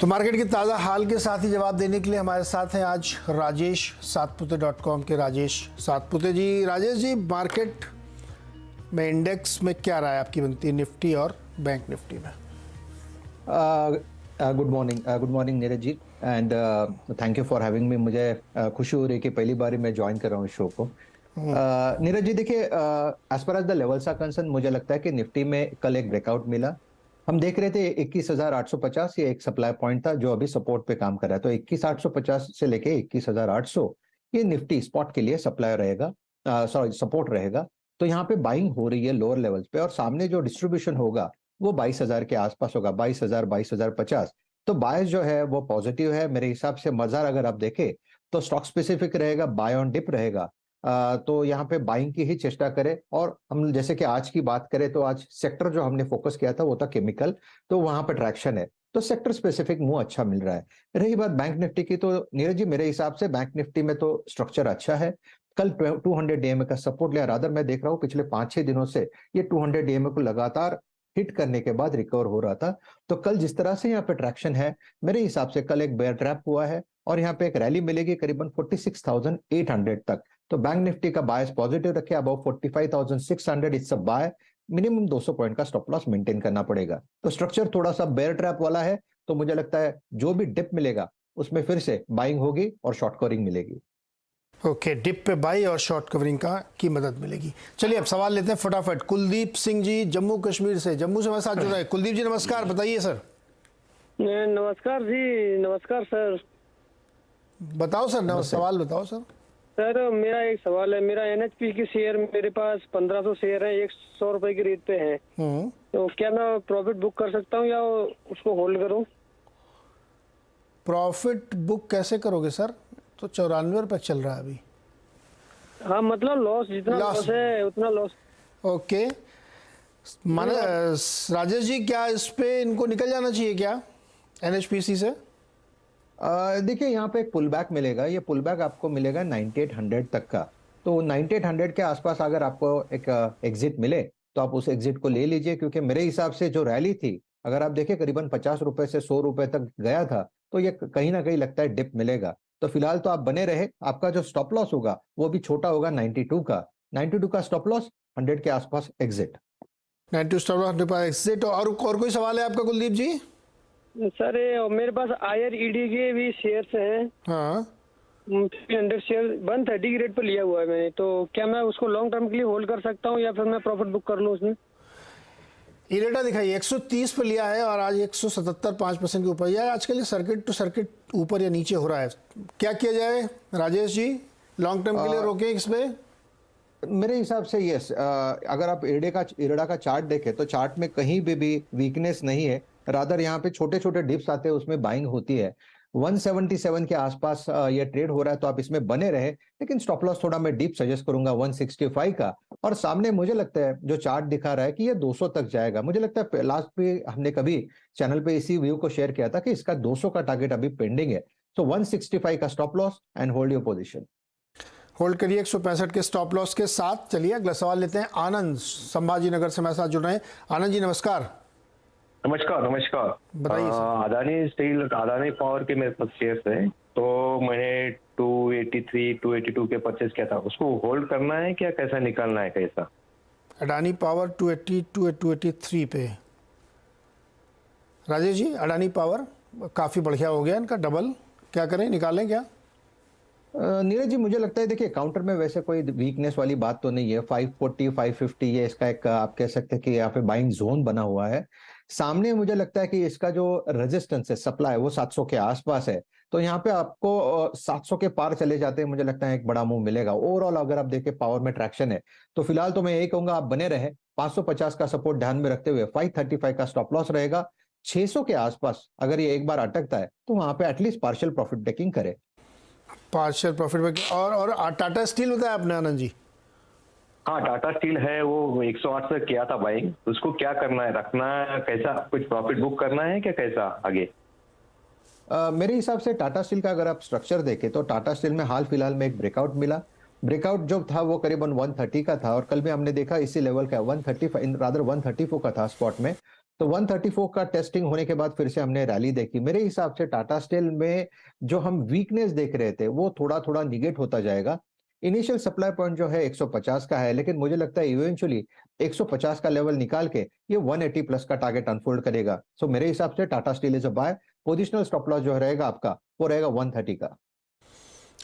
तो मार्केट के ताज़ा हाल के साथ ही जवाब देने के लिए हमारे साथ हैं आज राजेश सातपुते.com के राजेश सातपुते जी। राजेश जी, मार्केट में इंडेक्स में क्या राय आपकी बनती है निफ्टी और बैंक निफ्टी में? Good morning Neeraj ji, and thank you for having me. मुझे खुशी हो रही है कि पहली बार मैं ज्वाइन कर रहा हूँ इस शो को। नीरज जी, देखिए, as per as the levels are concern, मुझे लगता है कि निफ्टी में कल एक ब्रेकआउट मिला। हम देख रहे थे 21,850 ये एक सप्लाई पॉइंट था जो अभी सपोर्ट पे काम कर रहा है। तो 21,850 से लेके 21,800 ये निफ्टी स्पॉट के लिए सप्लाई रहेगा, सॉरी सपोर्ट रहेगा। तो यहाँ पे बाइंग हो रही है लोअर लेवल्स पे, और सामने जो डिस्ट्रीब्यूशन होगा वो 22,000 के आसपास होगा, 22,000, 22,050। तो बायस जो है वो पॉजिटिव है मेरे हिसाब से। मजार अगर आप देखें तो स्टॉक स्पेसिफिक रहेगा, बाय ऑन डिप रहेगा। तो यहाँ पे बाइंग की ही चेष्टा करें। और हम जैसे कि आज की बात करें तो आज सेक्टर जो हमने फोकस किया था वो था केमिकल, तो वहां पर ट्रैक्शन है, तो सेक्टर स्पेसिफिक मूव अच्छा मिल रहा है। रही बात बैंक निफ्टी की, तो नीरज जी मेरे हिसाब से बैंक निफ्टी में तो स्ट्रक्चर अच्छा है। कल 200 डीएमए का सपोर्ट लिया, रादर मैं देख रहा हूँ पिछले 5-6 दिनों से ये 200 डीएमए को लगातार हिट करने के बाद रिकवर हो रहा था। तो कल जिस तरह से यहाँ पे ट्रैक्शन है, मेरे हिसाब से कल एक बेयर ट्रैप हुआ है और यहाँ पे एक रैली मिलेगी करीबन 46,800 तक। तो बैंक निफ्टी का बायस पॉजिटिव रखे, about 45,600 it's a buy. Minimum 200 point का स्टॉप लॉस मेंटेन करना पड़ेगा। तो स्ट्रक्चर थोड़ा सा बेयर ट्रैप वाला है, तो मुझे लगता है जो भी डिप मिलेगा उसमें फिर से बाइंग होगी और शॉर्ट कवरिंग मिलेगी। ओके, डिप पे बाई और शॉर्ट कवरिंग की मदद मिलेगी। चलिए अब सवाल लेते हैं फटाफट। कुलदीप सिंह जी जम्मू कश्मीर से, जम्मू से हमारे साथ जुड़ा है। कुलदीप जी नमस्कार, बताइए सर। नमस्कार जी, नमस्कार सर। बताओ सर, सवाल बताओ सर। सर मेरा एक सवाल है। मेरा एनएचपी की शेयर मेरे पास 1500 शेयर है, 100 रुपए की रेट पे है। तो क्या मैं प्रॉफिट बुक कर सकता हूँ या उसको होल्ड करूँ? प्रॉफिट बुक कैसे करोगे सर? तो 94 रुपये चल रहा है अभी। हाँ, मतलब लॉस जितना लॉस है उतना लॉस। ओके, माने राजेश जी, क्या इस पे इनको निकल जाना चाहिए क्या एनएचपीसी से? देखिए, यहाँ पे एक पुल बैक मिलेगा। ये पुल बैक आपको मिलेगा 9800 तक का। तो 9800 के आसपास अगर आपको एक एग्जिट मिले तो आप उस एग्जिट को ले लीजिए, क्योंकि मेरे हिसाब से जो रैली थी, अगर आप देखें करीबन 50 रुपए से 100 रुपए तक गया था, तो ये कहीं ना कहीं लगता है डिप मिलेगा। तो फिलहाल तो आप बने रहे। आपका जो स्टॉप लॉस होगा वो भी छोटा होगा, 92 का। 92 का स्टॉप लॉस, 100 के आसपास एग्जिट। 92 stop loss, 100 exit. और कोई सवाल है आपका कुलदीप जी? सर मेरे पास आयर ईडी के भी शेयर्स हैं। हाँ, 300 शेयर 130 की रेट पर लिया हुआ है मैंने। तो क्या मैं उसको लॉन्ग टर्म के लिए होल्ड कर सकता हूँ या फिर मैं प्रॉफिट बुक कर लूँ उसमें? ये डेटा दिखाइए। 130 पे लिया है और आज 177 5% के ऊपर। यार आजकल ये सर्किट टू सर्किट ऊपर या नीचे हो रहा है, क्या किया जाए राजेश जी? लॉन्ग टर्म के लिए रोकें इस पे? मेरे हिसाब से यस। अगर आप इरडा का चार्ट देखें तो चार्ट में कहीं भी वीकनेस नहीं है। रादर यहाँ पे छोटे छोटे डिप्स आते हैं, उसमें बाइंग होती है। 177 के आसपास ये ट्रेड हो रहा है, तो आप इसमें बने रहे। लेकिन स्टॉप लॉस थोड़ा मैं डीप सजेस्ट करूंगा 165 का। और सामने मुझे लगता है जो चार्ट दिखा रहा है कि ये 200 तक जाएगा। मुझे लगता है लास्ट पे हमने कभी चैनल पे इसी व्यू को शेयर किया था कि इसका 200 का टारगेट अभी पेंडिंग है। तो 165 का stop loss and hold your position. Hold करिए 165 के स्टॉप लॉस के साथ। चलिए अगला सवाल लेते हैं। आनंद संभाजी नगर से हमारे साथ जुड़ रहे हैं। आनंद जी नमस्कार। नमस्कार नमस्कार। बताइए sir. Adani steel, Adani power के मेरे पास शेयर्स है, तो मैंने 283 282 के परचेज किया था। उसको होल्ड करना है क्या, कैसा निकालना है, कैसा? अडानी पावर 280 283 पे। राजेश जी, अडानी पावर काफ़ी बढ़िया हो गया इनका, डबल। क्या करें, निकालें क्या? नीरज जी, मुझे लगता है देखिए काउंटर में वैसे कोई वीकनेस वाली बात तो नहीं है। 540 550 ये इसका एक आप कह सकते हैं कि यहाँ पे बाइंग जोन बना हुआ है। सामने मुझे लगता है कि इसका जो रेजिस्टेंस है, सप्लाई, वो 700 के आसपास है। तो यहाँ पे आपको 700 के पार चले जाते हैं, मुझे लगता है एक बड़ा मूव मिलेगा। ओवरऑल अगर आप देखें पावर में ट्रैक्शन है, तो फिलहाल तो मैं यही कहूंगा आप बने रहे। 550 का सपोर्ट ध्यान में रखते हुए 535 का स्टॉप लॉस रहेगा। 600 के आसपास अगर ये एक बार अटकता है तो वहां पे एटलीस्ट पार्शियल प्रॉफिट टेकिंग करे। पार्शियल प्रॉफिट में। और टाटा स्टील बताया आपने आनंद जी? हाँ, टाटा स्टील है, वो 108 से किया था बाइंग। उसको क्या करना है, रखना है, कैसा कुछ प्रॉफिट बुक करना है क्या, कैसा आगे? मेरे हिसाब से टाटा स्टील का अगर आप स्ट्रक्चर देखें तो टाटा स्टील में हाल फिलहाल में एक ब्रेकआउट मिला। ब्रेकआउट जो था वो करीबन 130 का था, और कल भी हमने देखा इसी लेवल का 135 रादर 134 का था स्पॉट में। तो 134 का टेस्टिंग होने के बाद फिर से हमने रैली देखी। मेरे हिसाब से टाटा स्टील में जो हम वीकनेस देख रहे थे वो थोड़ा थोड़ा निगेट होता जाएगा। इनिशियल सप्लाई पॉइंट जो है 150 का है, लेकिन मुझे लगता है इवेंचुअली 150 का लेवल निकाल के ये 180 प्लस का टारगेट अनफोल्ड करेगा। सो मेरे हिसाब से Tata Steel is a buy. Positional stop loss जो रहेगा आपका वो रहेगा 130 का।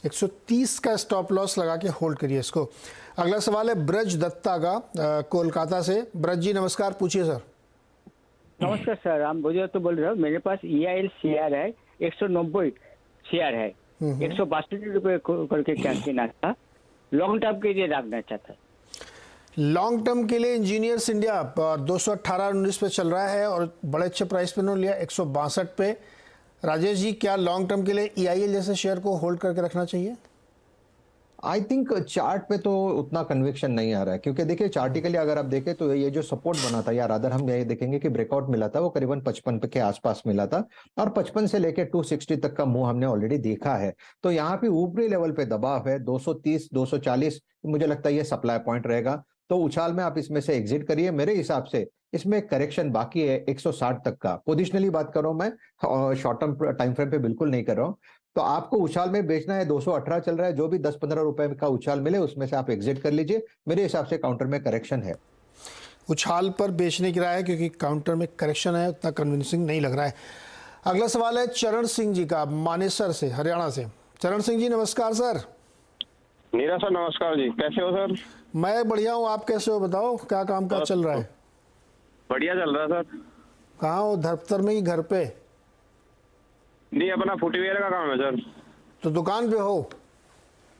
130 का स्टॉप लॉस लगा के होल्ड करिए इसको। अगला सवाल है ब्रज दत्ता का कोलकाता से। ब्रज जी नमस्कार, पूछिए सर। नमस्कार सर, हम गुजरात तो बोल रहे हो। मेरे पास EIL शेयर है, 190 शेयर है, 162 रुपये करके क्या लेना था, लॉन्ग टर्म के लिए रखना चाहता। लॉन्ग टर्म के लिए इंजीनियर्स इंडिया 218.19 पे चल रहा है और बड़े अच्छे प्राइस पे उन्होंने लिया 162 पे। राजेश जी, क्या लॉन्ग टर्म के लिए EIL जैसे शेयर को होल्ड करके रखना चाहिए? आई थिंक चार्ट पे तो उतना कन्विक्शन नहीं आ रहा है, क्योंकि देखिए चार्टिकली अगर आप देखें तो ये जो सपोर्ट बना था, या रादर हम ये देखेंगे कि ब्रेकआउट मिला था वो करीबन 55 के आसपास मिला था, और 55 से लेके 260 तक का मूव हमने ऑलरेडी देखा है। तो यहाँ पे ऊपरी लेवल पे दबाव है 230 240, मुझे लगता है ये सप्लाई पॉइंट रहेगा। तो उछाल में आप इसमें से एग्जिट करिए। मेरे हिसाब से इसमें करेक्शन बाकी है 160 तक का। पोजिशनली बात कर रहा हूं मैं, शॉर्ट टर्म टाइम फ्रेम पे बिल्कुल नहीं कर रहा हूं। तो आपको उछाल में बेचना है, 218 चल रहा है, जो भी 10-15 रुपए का उछाल मिले उसमें से आप एग्जिट कर लीजिए। मेरे हिसाब से काउंटर में करेक्शन है। उछाल पर बेचने की राय है, क्योंकि काउंटर में करेक्शन है, उतना कन्विंसिंग नहीं लग रहा है। अगला सवाल है चरण सिंह जी का, मानेसर से, हरियाणा से। चरण सिंह जी नमस्कार सर। नीरज सर नमस्कार जी, कैसे हो सर? मैं बढ़िया हूँ, आप कैसे हो बताओ, क्या काम काज चल रहा है? बढ़िया चल रहा है सर। कहाँ हो, दफ्तर में ही घर पे? नहीं, अपना फुटवेयर का काम है सर। तो दुकान पे हो?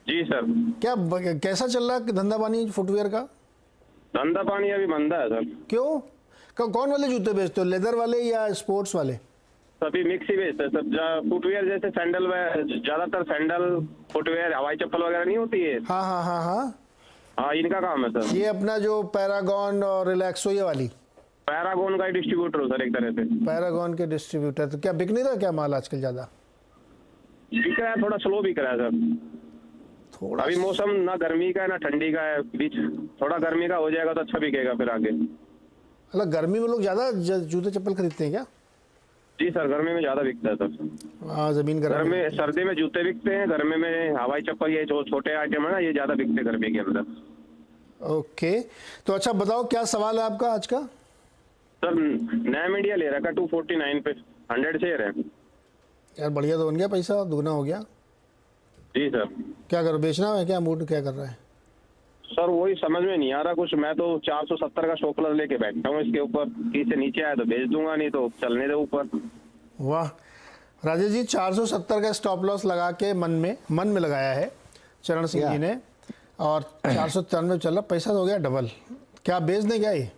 जी सर। क्या कैसा चल रहा है धंधा पानी फुटवेयर का? धंधा पानी अभी मंदा है सर। क्यों? कौन वाले जूते बेचते हो, लेदर वाले या स्पोर्ट्स वाले? सभी मिक्स ही बेचते हैं सर। फुटवेयर जैसे सैंडल, ज्यादातर सैंडल, फुटवेयर, हवाई चप्पल वगैरह नहीं होती है। हाँ हाँ हाँ हाँ हाँ, इनका काम है सर। ये अपना जो पैरागॉन और रिलैक्सो ये वाली? पैरागॉन का डिस्ट्रीब्यूटर हो सर एक तरह से। पैरागॉन के डिस्ट्रीब्यूटर। तो क्या बिक नहीं रहा क्या माल आजकल ज्यादा? बिक रहा है, थोड़ा स्लो बिक रहा है सर। थोड़ा अभी मौसम ना गर्मी का है ना ठंडी का है, बीच थोड़ा गर्मी का हो जाएगा तो अच्छा बिकेगा फिर आगे। मतलब गर्मी में लोग ज्यादा जूते चप्पल खरीदते हैं क्या? जी सर, गर्मी में ज्यादा बिकता है सर। हाँ, जमीन गर्मी, सर्दी में जूते बिकते हैं, गर्मी में हवाई चप्पल, ये जो छोटे आइटम है ना, ये ज्यादा बिकते हैं गर्मी के अंदर। ओके, तो अच्छा बताओ क्या सवाल है आपका आज का? सर नैम इंडिया ले रखा 249 पे, 100 शेयर है। यार बढ़िया तो बन गया, पैसा दुगना हो गया। जी सर। क्या करो, बेचना है क्या? मूड क्या कर रहा है? सर वही समझ में नहीं आ रहा कुछ। मैं तो 470 का स्टॉप लॉस लेके बैठा हूँ इसके ऊपर, कि से नीचे आया तो बेच दूंगा, नहीं तो चलने दे ऊपर। वाह राजेश जी, 470 का स्टॉप लॉस लगा के मन में लगाया है चरण सिंह जी ने, और 493 चल रहा, पैसा तो हो गया डबल। क्या बेच दें क्या ये?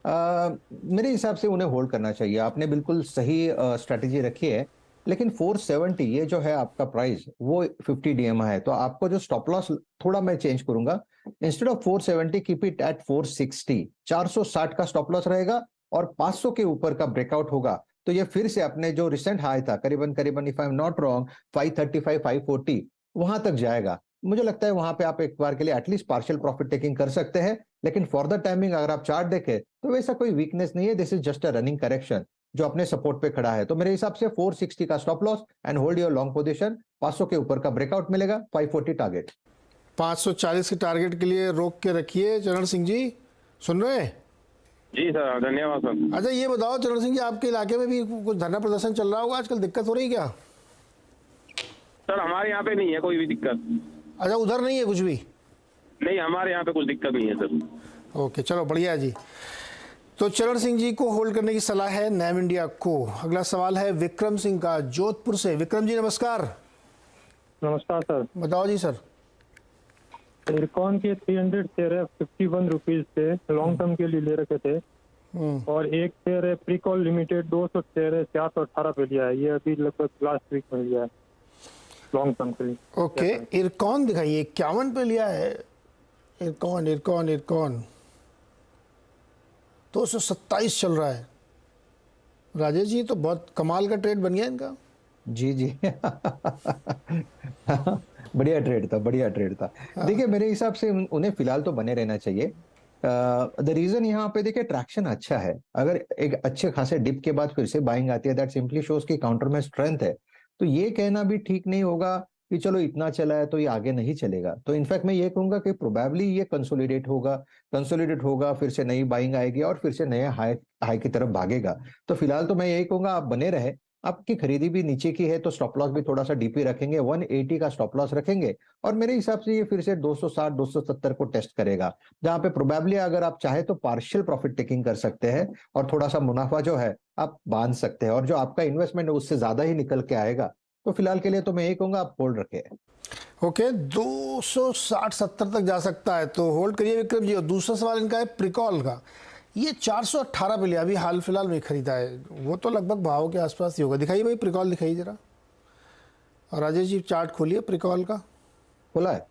मेरे हिसाब से उन्हें होल्ड करना चाहिए। आपने बिल्कुल सही स्ट्रेटेजी रखी है, लेकिन 470 ये जो है आपका प्राइस, वो 50 DMI है। तो आपको जो स्टॉप लॉस थोड़ा मैं चेंज करूंगा, instead of 470 keep it at 460। 460 का स्टॉप लॉस रहेगा, और 500 के ऊपर का ब्रेकआउट होगा तो ये फिर से अपने जो रिसेंट हाई था करीबन if I am not wrong 535 540 वहां तक जाएगा। मुझे लगता है वहां पे आप एक बार के लिए एटलीस्ट पार्शियल प्रॉफिट टेकिंग कर सकते हैं, लेकिन फॉर द टाइमिंग अगर आप चार्ट देखें तो वैसा कोई वीकनेस नहीं है। This is just a running correction जो अपने सपोर्ट पे खड़ा है। तो मेरे हिसाब से 460 का stop loss and hold your long position. 500 के ऊपर का ब्रेकआउट मिलेगा, 540 टारगेट। 540 के टारगेट के लिए रोक के रखिए। चरण सिंह जी सुन रहे हैं? जी सर, धन्यवाद सर। अच्छा ये बताओ चरण सिंह जी, आपके इलाके में भी कुछ धरना प्रदर्शन चल रहा होगा आजकल, दिक्कत हो रही है क्या? सर हमारे यहाँ पे नहीं है कोई भी दिक्कत। अच्छा, उधर नहीं है कुछ भी? नहीं, हमारे यहाँ पे कुछ दिक्कत नहीं है सर। ओके, चलो बढ़िया जी। तो चरण सिंह जी को होल्ड करने की सलाह है नैम इंडिया को। अगला सवाल है विक्रम सिंह का, जोधपुर से। विक्रम जी नमस्कार। नमस्कार सर। बताओ जी सर। इरकॉन के 300 शेयर है 51 रुपीज पे, लॉन्ग टर्म के लिए ले रखे थे। और एक शेयर है प्रीकॉल लिमिटेड 200 शेयर है 418 पे लिया है। ये अभी लगभग लास्ट वीक में लिया है लॉन्ग टर्म के लिए। ओके, इरकॉन दिखाइए, 51 पे लिया है। इरकॉन 227 चल रहा है। राजेश जी तो बहुत कमाल का ट्रेड बन गया इनका। जी जी बढ़िया ट्रेड था, बढ़िया ट्रेड था। देखिए मेरे हिसाब से उन्हें फिलहाल तो बने रहना चाहिए। द रीजन यहाँ पे देखिए ट्रैक्शन अच्छा है, अगर एक अच्छे खासे डिप के बाद फिर से बाइंग आती है दैट सिंपली शोज की काउंटर में स्ट्रेंथ है। तो ये कहना भी ठीक नहीं होगा कि चलो इतना चला है तो ये आगे नहीं चलेगा। तो इनफैक्ट मैं ये कहूंगा कि प्रोबेबली ये कंसोलिडेट होगा, फिर से नई बाइंग आएगी और फिर से नए हाई हाई की तरफ भागेगा। तो फिलहाल तो मैं यही कहूंगा आप बने रहे। आपकी खरीदी भी नीचे की है तो स्टॉप लॉस भी थोड़ा सा डीपी रखेंगे, 180 का स्टॉप लॉस रखेंगे और मेरे हिसाब से ये फिर से 260 270 को टेस्ट करेगा, जहां पे प्रोबेबली अगर आप चाहे तो पार्शियल प्रॉफिट टेकिंग कर सकते हैं और थोड़ा सा मुनाफा जो है आप बांध सकते हैं, और जो आपका इन्वेस्टमेंट है उससे ज्यादा ही निकल के आएगा। तो फिलहाल के लिए तो मैं यही कहूंगा आप होल्ड रखे। ओके, 260-70 तक जा सकता है तो होल्ड करिए विक्रम जी। और दूसरा सवाल इनका है प्रिकॉल का, ये 418 पे लिया, अभी हाल फिलहाल में खरीदा है, वो तो लगभग भाव के आसपास ही होगा। दिखाइए भाई प्रिकॉल, दिखाइए जरा। और राजेश जी चार्ट खोलिए प्रिकॉल का। खुला है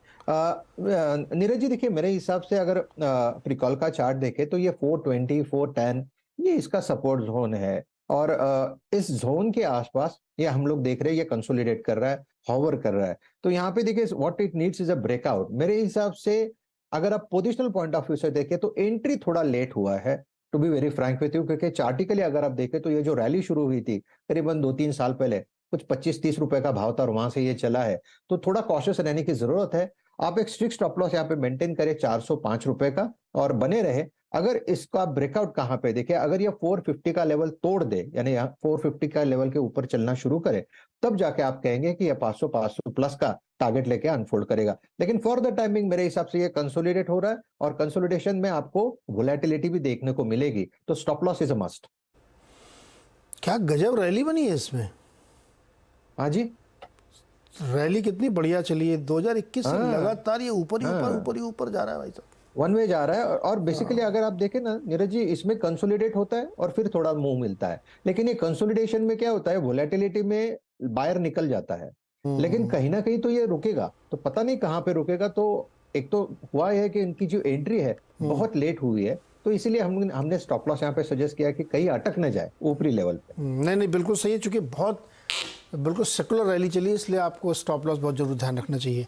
नीरज जी। देखिए मेरे हिसाब से अगर प्रिकॉल का चार्ट देखे तो ये 420 410 ये इसका सपोर्ट जोन है, और इस जोन के आसपास ये हम लोग देख रहे हैं ये कंसोलिडेट कर रहा है, हॉवर कर रहा है। तो यहाँ पे देखिए what it needs is a breakout. मेरे हिसाब से अगर आप पोजिशनल पॉइंट ऑफ व्यू से देखें तो एंट्री थोड़ा लेट हुआ है, to be very frank with you, क्योंकि चार्टिकली अगर आप देखें तो ये जो रैली शुरू हुई थी करीबन 2-3 साल पहले, कुछ 25-30 रुपए का भाव था और वहां से ये चला है। तो थोड़ा कॉशियस रहने की जरूरत है। आप एक स्ट्रिक्ट स्टॉप लॉस यहाँ पे मेंटेन करें 405 रुपए का और बने रहे। अगर इसका ब्रेकआउट कहाँ पे देखे, अगर ये 450 का लेवल तोड़ दे, यानी 450 का लेवल के ऊपर चलना शुरू करे, तब जाके आप कहेंगे कि ये 500 प्लस का टारगेट लेके अनफोल्ड करेगा। लेकिन फॉर द टाइमिंग मेरे हिसाब से ये कंसोलिडेट हो रहा है और कंसोलिडेशन में आपको वोलेटिलिटी भी देखने को मिलेगी, तो stop loss is a must. क्या गजब रैली बनी है इसमें। हाँ जी, रैली कितनी बढ़िया चली है 2021 से लगातार ये ऊपर ही ऊपर ऊपर ही ऊपर जा रहा है भाई साहब, वन वे जा रहा है। और बेसिकली अगर आप देखें ना नीरज जी, इसमें कंसोलिडेट होता है और फिर थोड़ा मुंह मिलता है। लेकिन ये कंसोलिडेशन में क्या होता है, वोलेटिलिटी में बायर निकल जाता है, लेकिन कहीं ना कहीं तो ये रुकेगा, तो पता नहीं कहाँ पे रुकेगा। तो एक तो हुआ है कि इनकी जो एंट्री है बहुत लेट हुई है, तो इसीलिए हमने स्टॉप लॉस यहाँ पे सजेस्ट किया कि कहीं अटक न जाए ऊपरी लेवल पे। नहीं बिल्कुल सही है, चूंकि बहुत बिल्कुल सेकुलर रैली चली, इसलिए आपको स्टॉप लॉस बहुत जरूर ध्यान रखना चाहिए।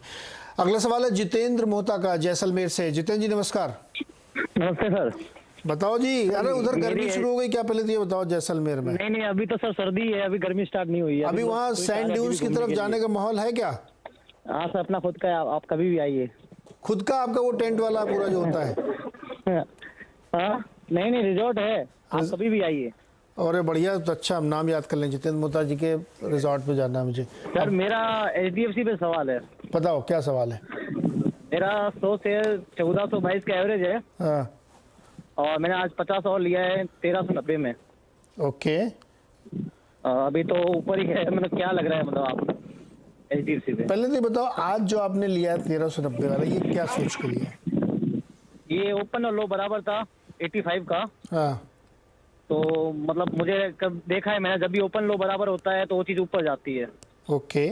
अगला सवाल है जितेंद्र मोहता का, जैसलमेर से। जितेंद्र जी नमस्कार। नमस्ते सर। बताओ जी। अरे उधर गर्मी शुरू हो गई क्या, पहले तो ये बताओ जैसलमेर में। नहीं अभी तो सर सर्दी है, अभी गर्मी स्टार्ट नहीं हुई है। अभी वहाँ सैंड ड्यून्स की तरफ जाने का माहौल है क्या? हाँ सर, अपना खुद का है, आप कभी भी आइए। खुद का आपका वो टेंट वाला पूरा जो होता है? हाँ नहीं रिजॉर्ट है, आप कभी भी आइए। और बढ़िया, तो अच्छा हम नाम याद कर लें, जितेंद्र मोहता जी के रिजॉर्ट पे जाना है मुझे। सर मेरा HDFC पे सवाल है। बताओ क्या सवाल है। मेरा 100 से 1422 का एवरेज है। हाँ। और मैंने आज 50 और लिया है 1390 में। ओके। अभी तो ऊपर ही है, मतलब क्या लग रहा है, मतलब आप HDFC पे? पहले तो बताओ आज जो आपने लिया है 1390 वाला, ये क्या सोच के लिया? ये ओपन और लो बराबर था 85 का। हाँ। तो मतलब मुझे कब देखा है मैंने, जब भी ओपन लो बराबर होता है तो वो चीज ऊपर जाती है। ओके।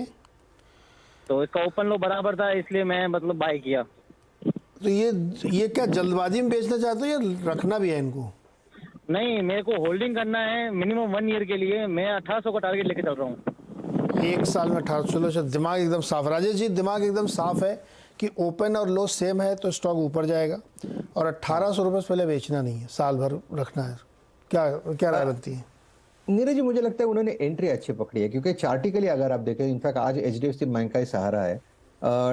तो इसका ओपन लो बराबर था, इसलिए मैं मतलब बाय किया। तो ये क्या जल्दबाजी में बेचना चाहते हो या रखना भी है इनको? नहीं, मेरे को होल्डिंग करना है मिनिमम 1 ईयर के लिए। मैं 1800 का टारगेट लेके चल रहा हूँ। 1 साल में 1800। चलो दिमाग एकदम साफ। राजेश जी दिमाग एकदम साफ है कि ओपन और लो सेम है तो स्टॉक ऊपर जाएगा, और 1800 रुपये से पहले बेचना नहीं है, साल भर रखना है। क्या राय बनती है? नीरज जी मुझे लगता है उन्होंने एंट्री अच्छी पकड़ी है, क्योंकि चार्टिकली अगर आप देखें, इनफैक्ट आज HDFC बैंक का ही सहारा है।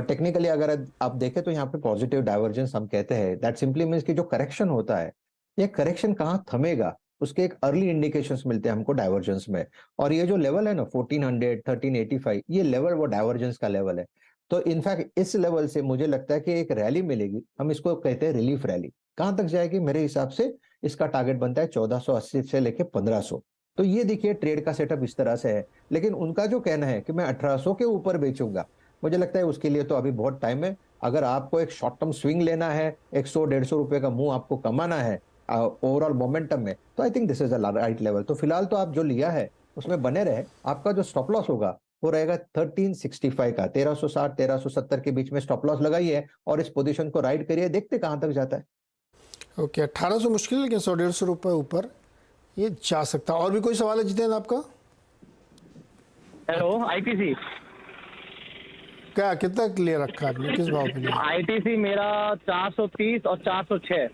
टेक्निकली अगर आप देखें तो यहाँ पे पॉजिटिव डाइवर्जेंस हम कहते हैं, दैट सिंपली मींस कि जो करेक्शन होता है, ये करेक्शन कहाँ थमेगा उसके एक अर्ली इंडिकेशंस मिलते हैं हमको डाइवर्जेंस में। और ये जो लेवल है ना 1400 1385, ये लेवल वो डाइवर्जेंस का लेवल है। तो इनफैक्ट इस लेवल से मुझे लगता है कि एक रैली मिलेगी, हम इसको कहते हैं रिलीफ रैली। कहां तक जाएगी? मेरे हिसाब से इसका टारगेट बनता है 1480 से लेके 1500। तो ये देखिए ट्रेड का सेटअप इस तरह से है। लेकिन उनका जो कहना है कि मैं 1800 के ऊपर बेचूंगा, मुझे लगता है उसके लिए तो अभी बहुत टाइम है। अगर आपको एक शॉर्ट टर्म स्विंग लेना है, 100-150 रुपए का मुंह आपको कमाना है ओवरऑल मोमेंटम में, तो I think this is the right level. तो फिलहाल तो आप जो लिया है उसमें बने रहे। आपका जो स्टॉप लॉस होगा वो रहेगा 1365 का, 1360 1370 के बीच में स्टॉप लॉस लगाइए और इस पोजीशन को राइड करिए, देखते कहां तक जाता है। ओके। 1800 मुश्किल है, लेकिन 100-150 रुपये ऊपर ये जा सकता है। और भी कोई सवाल है जितेंद्र आपका? हेलो, ITC क्या कितना ले रखा है आपने, किस भाव पे लिया? ITC मेरा 430 और 406।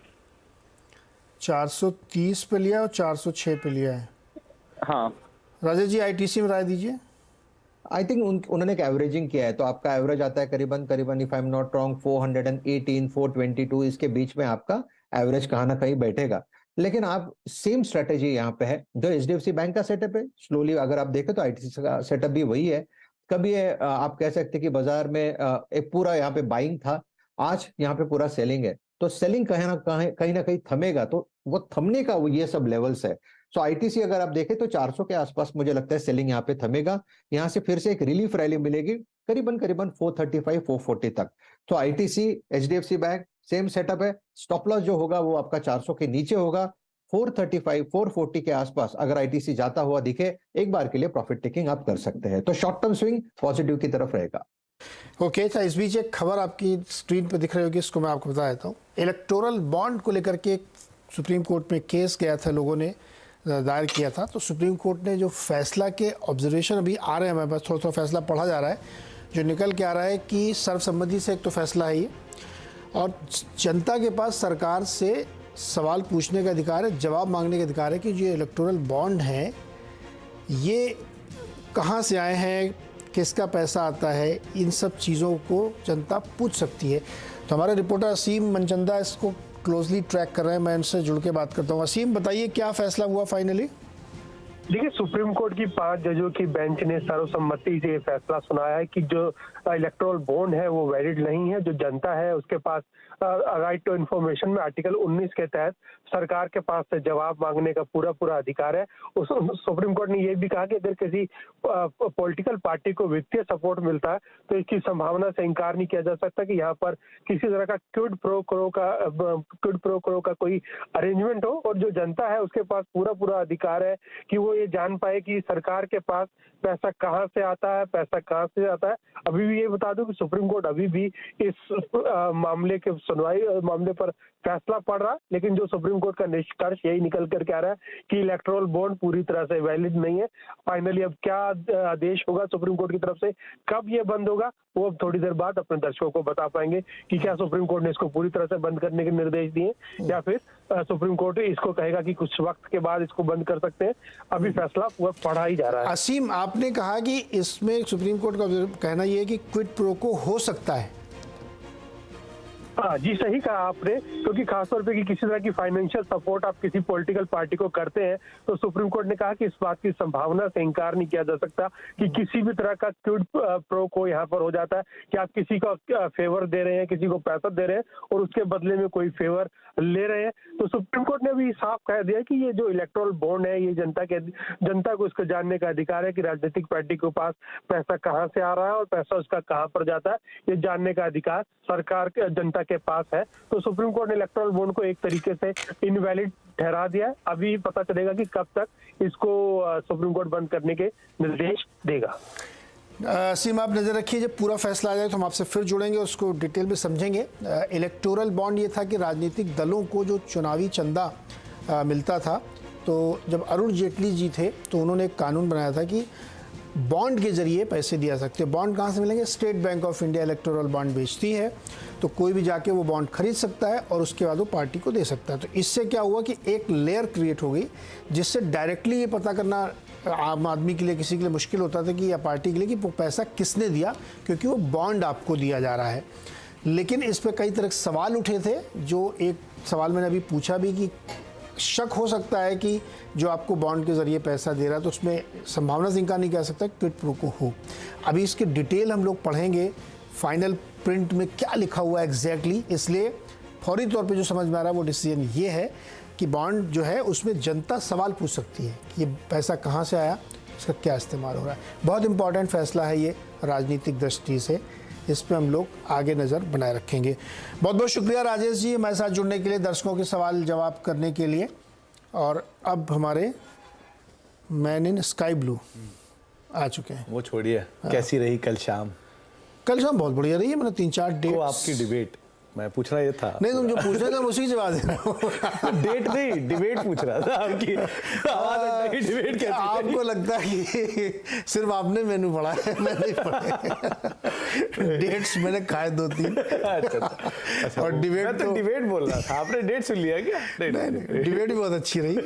430 पे लिया और 406 पे लिया है। हाँ राजेश जी आईटीसी में राय दीजिए। आई थिंक उन्होंने एक एवरेजिंग किया है, तो आपका एवरेज आता है करीबन if I am not wrong 418 422, इसके बीच में आपका एवरेज कहाँ ना कहीं बैठेगा। लेकिन आप सेम स्ट्रेटेजी यहाँ पे है जो एचडीएफसी बैंक का सेटअप है। स्लोली अगर आप देखें तो आईटीसी का सेटअप भी वही है। कभी आप कह सकते हैं कि बाजार में एक पूरा यहाँ पे बाइंग था, आज यहाँ पे पूरा सेलिंग है। तो सेलिंग कहीं ना कहीं थमेगा, तो वो थमने का वो ये सब लेवल्स है। सो आईटीसी अगर आप देखें तो 400 के आसपास मुझे लगता है सेलिंग यहाँ पे थमेगा। यहाँ से फिर से एक रिलीफ रैली मिलेगी करीबन 435 440 तक। तो ITC HDFC bank same setup है। स्टॉप लॉस जो होगा वो आपका 400 के नीचे होगा। 435 440 के आसपास अगर आईटीसी जाता हुआ दिखे, एक बार के लिए प्रॉफिट टेकिंग आप कर सकते हैं। तो शॉर्ट टर्म स्विंग पॉजिटिव की तरफ रहेगा। ओके अच्छा, इस बीच एक खबर आपकी स्क्रीन पर दिख रही होगी, इसको मैं आपको बता देता हूँ। इलेक्टोरल बॉन्ड को लेकर के सुप्रीम कोर्ट में केस गया था, लोगों ने दायर किया था। तो सुप्रीम कोर्ट ने जो फैसला के ऑब्जर्वेशन अभी आ रहे हैं, हमारे पास थोड़ा थोड़ा फैसला पढ़ा जा रहा है, जो निकल के आ रहा है कि सर्वसम्मति से एक तो फैसला है ये, और जनता के पास सरकार से सवाल पूछने का अधिकार है, जवाब मांगने का अधिकार है कि जो इलेक्टोरल बॉन्ड हैं ये कहाँ से आए हैं, किसका पैसा आता है, इन सब चीज़ों को जनता पूछ सकती है। तो हमारे रिपोर्टर असीम मनचंदा इसको क्लोजली ट्रैक कर रहे हैं, मैं इनसे जुड़ के बात करता हूँ। असीम बताइए क्या फैसला हुआ फाइनली? देखिए, सुप्रीम कोर्ट की 5 जजों की बेंच ने सर्वसम्मति से फैसला सुनाया है कि जो इलेक्टोरल बॉन्ड है वो वैलिड नहीं है। जो जनता है उसके पास राइट टू इन्फॉर्मेशन में आर्टिकल 19 के तहत सरकार के पास से जवाब मांगने का पूरा अधिकार है। उस सुप्रीम कोर्ट ने ये भी कहा कि अगर किसी पॉलिटिकल पार्टी को वित्तीय सपोर्ट मिलता है तो इसकी संभावना से इनकार नहीं किया जा सकता कि यहाँ पर किसी तरह का क्विड प्रो क्रो का कोई अरेंजमेंट हो, और जो जनता है उसके पास पूरा अधिकार है कि वो ये जान पाए कि सरकार के पास पैसा कहाँ से आता है, पैसा कहाँ से आता है। अभी भी ये बता दूं कि सुप्रीम कोर्ट अभी भी इस मामले के मामले पर फैसला पड़ रहा, लेकिन जो सुप्रीम कोर्ट का निष्कर्ष यही निकल कर आ रहा है कि इलेक्टोरल बॉन्ड पूरी तरह से वैलिड नहीं है। फाइनली अब क्या आदेश होगा सुप्रीम कोर्ट की तरफ से, कब ये बंद होगा, वो अब थोड़ी देर बाद अपने दर्शकों को बता पाएंगे कि क्या सुप्रीम कोर्ट ने इसको पूरी तरह से बंद करने के निर्देश दिए या फिर सुप्रीम कोर्ट इसको कहेगा कि कुछ वक्त के बाद इसको बंद कर सकते हैं। अभी फैसला पढ़ा ही जा रहा है। असीम, आपने कहा कि इसमें सुप्रीम कोर्ट का कहना यह है कि क्विड प्रो को हो सकता है। हाँ जी, सही कहा आपने, क्योंकि खासतौर पे कि किसी तरह की फाइनेंशियल सपोर्ट आप किसी पॉलिटिकल पार्टी को करते हैं तो सुप्रीम कोर्ट ने कहा कि इस बात की संभावना से इनकार नहीं किया जा सकता कि किसी भी तरह का क्विड प्रो को यहाँ पर हो जाता है कि आप किसी को फेवर दे रहे हैं, किसी को पैसा दे रहे हैं और उसके बदले में कोई फेवर ले रहे हैं। तो सुप्रीम कोर्ट ने भी साफ कह दिया कि ये जो इलेक्टोरल बॉन्ड है ये जनता को इसको जानने का अधिकार है कि राजनीतिक पार्टी के पास पैसा कहाँ से आ रहा है और पैसा उसका कहाँ पर जाता है, ये जानने का अधिकार सरकार जनता के पास है। तो सुप्रीम कोर्ट ने इलेक्टोरल बॉन्ड को एक तरीके से इनवैलिड ठहरा दिया। अभी पता चलेगा कि कब तक इसको सुप्रीम कोर्ट बंद करने के निर्देश देगा। सीमा, आप नज़र रखिए, जब पूरा फैसला आ जाए तो हम आपसे फिर जुड़ेंगे, उसको डिटेल में समझेंगे। इलेक्टोरल बॉन्ड ये था कि राजनीतिक दलों को जो चुनावी चंदा मिलता था, तो जब अरुण जेटली जी थे तो उन्होंने एक कानून बनाया था कि बॉन्ड के जरिए पैसे दिया सकते हैं। बॉन्ड कहाँ से मिलेंगे? State bank of India electoral bond बेचती है, तो कोई भी जाके वो बॉन्ड खरीद सकता है और उसके बाद वो पार्टी को दे सकता है। तो इससे क्या हुआ कि एक लेयर क्रिएट हो गई जिससे डायरेक्टली ये पता करना आम आदमी के लिए, किसी के लिए मुश्किल होता था कि या पार्टी के लिए कि वो पैसा किसने दिया, क्योंकि वो बॉन्ड आपको दिया जा रहा है। लेकिन इस पर कई तरह के सवाल उठे थे, जो एक सवाल मैंने अभी पूछा भी कि शक हो सकता है कि जो आपको बॉन्ड के ज़रिए पैसा दे रहा है तो उसमें संभावना से इनकार नहीं कर सकता क्विड प्रो को हो। अभी इसके डिटेल हम लोग पढ़ेंगे, फाइनल प्रिंट में क्या लिखा हुआ है एग्जैक्टली, इसलिए फौरी तौर पे जो समझ में आ रहा है वो डिसीजन ये है कि बॉन्ड जो है उसमें जनता सवाल पूछ सकती है कि ये पैसा कहाँ से आया, इसका क्या इस्तेमाल हो रहा है। बहुत इंपॉर्टेंट फैसला है ये राजनीतिक दृष्टि से, इस पर हम लोग आगे नज़र बनाए रखेंगे। बहुत बहुत शुक्रिया राजेश जी हमारे साथ जुड़ने के लिए, दर्शकों के सवाल जवाब करने के लिए। और अब हमारे मैन इन स्काई ब्लू आ चुके हैं। वो छोड़िए, कैसी रही कल शाम? कल शाम बहुत बढ़िया रही है। मैंने 3-4 डेट आपकी डिबेट मैं पूछना ये था। नहीं, तुम जो पूछ रहे थे मैं उसी जवाब दे रहा हूँ। डेट नहीं, डिबेट पूछ रहा था आपकी। आवाज लगता है कि डिबेट कैसी है? आपको लगता है कि सिर्फ आपने मेनू पढ़ा है, मैं नहीं पढ़ा। डेट्स मैंने खाए 2-3। अच्छा, और डिबेट मैं तो डिबेट बोल रहा था, आपने डेट सुन लिया क्या? नहीं, डिबेट भी बहुत अच्छी रही।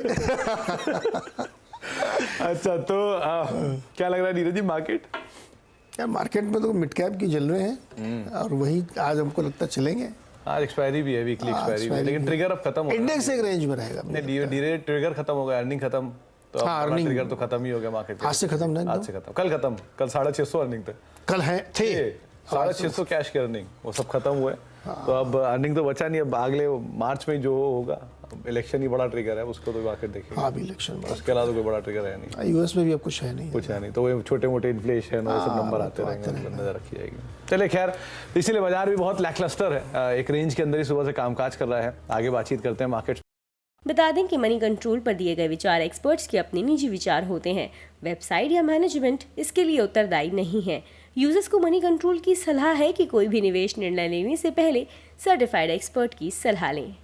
अच्छा, तो क्या लग रहा है नीरज जी मार्केट? यार मार्केट में तो मिड कैप की चल रहे हैं और वही आज हमको लगता है चलेंगे। आज एक्सपायरी भी है, वीकली एक्सपायरी भी है, लेकिन ट्रिगर अब खत्म हो गया। इंडेक्स एक रेंज में रहेगा। नहीं, धीरे ट्रिगर खत्म हो गया, अर्निंग खत्म, तो अब ट्रिगर तो खत्म ही हो गया मार्केट। आज से खत्म नहीं, आज से खत्म, कल खत्म, कल 650 अर्निंग थे, कल है थे 650 कैश की अर्निंग, वो सब खत्म हुए। तो अब अर्निंग तो बचा नहीं, अब अगले मार्च में जो होगा, इलेक्शन ही बड़ा ट्रिगर है, उसको तो मार्केट देखेगा। हाँ, इलेक्शन उसके अलावा तो कोई बड़ा ट्रिगर है नहीं। यूएस में भी अब कुछ है नहीं, कुछ है नहीं, तो वो छोटे मोटे इन्फ्लेशन और सब नंबर आते रहेंगे, नजर रखी जाएगी। चलिए खैर, इसीलिए बाजार भी बहुत लैकलस्टर है, एक रेंज के अंदर ही सुबह से कामकाज कर रहा है। आगे बातचीत करते हैं मार्केट। बता दें कि मनी कंट्रोल पर दिए गए विचार एक्सपर्ट्स के अपने निजी विचार होते हैं। वेबसाइट या मैनेजमेंट इसके लिए उत्तरदायी नहीं है। यूजर्स को मनी कंट्रोल की सलाह है कि कोई भी निवेश निर्णय लेने से पहले सर्टिफाइड एक्सपर्ट की सलाह लें।